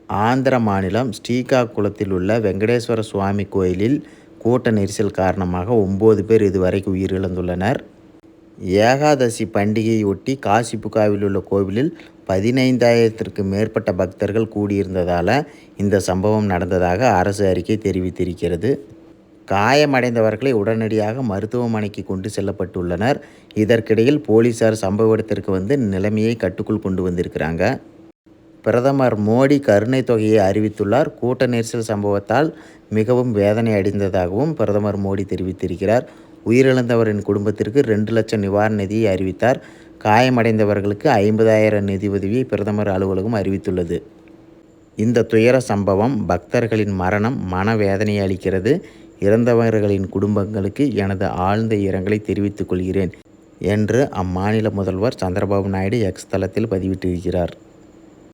ஆந்திர மாநிலம் ஸ்ரீகாகுளத்தில் உள்ள வெங்கடேஸ்வர சுவாமி கோயிலில் கூட்ட நெரிசல் காரணமாக 9 பேர் இதுவரைக்கும் உயிரிழந்துள்ளனர். ஏகாதசி பண்டிகையொட்டி காசிபுகாவில் உள்ள கோவிலில் 15,000த்திற்கும் மேற்பட்ட பக்தர்கள் கூடியிருந்ததால் இந்த சம்பவம் நடந்ததாக அரசு அறிக்கை தெரிவித்திருக்கிறது. காயமடைந்தவர்களை உடனடியாக மருத்துவமனைக்கு கொண்டு செல்லப்பட்டுள்ளனர். இதற்கிடையில் போலீசார் சம்பவ இடத்திற்கு வந்து நிலைமையை கட்டுக்குள் கொண்டு வந்திருக்கிறாங்க. பிரதமர் மோடி கருணை தொகையை அறிவித்துள்ளார். கூட்ட நெரிசல் சம்பவத்தால் மிகவும் வேதனை அடைந்ததாகவும் பிரதமர் மோடி தெரிவித்திருக்கிறார். உயிரிழந்தவரின் குடும்பத்திற்கு 2 லட்சம் நிவாரண நிதியை அறிவித்தார். காயமடைந்தவர்களுக்கு 50,000 நிதி உதவியை பிரதமர் அலுவலகம் அறிவித்துள்ளது. இந்த துயர சம்பவம் பக்தர்களின் மரணம் மனவேதனையை அளிக்கிறது. இறந்தவர்களின் குடும்பங்களுக்கு எனது ஆழ்ந்த இரங்கலை தெரிவித்துக் கொள்கிறேன் என்று அம்மாநில முதல்வர் சந்திரபாபு நாயுடு எக்ஸ் தளத்தில் பதிவிட்டிருக்கிறார்.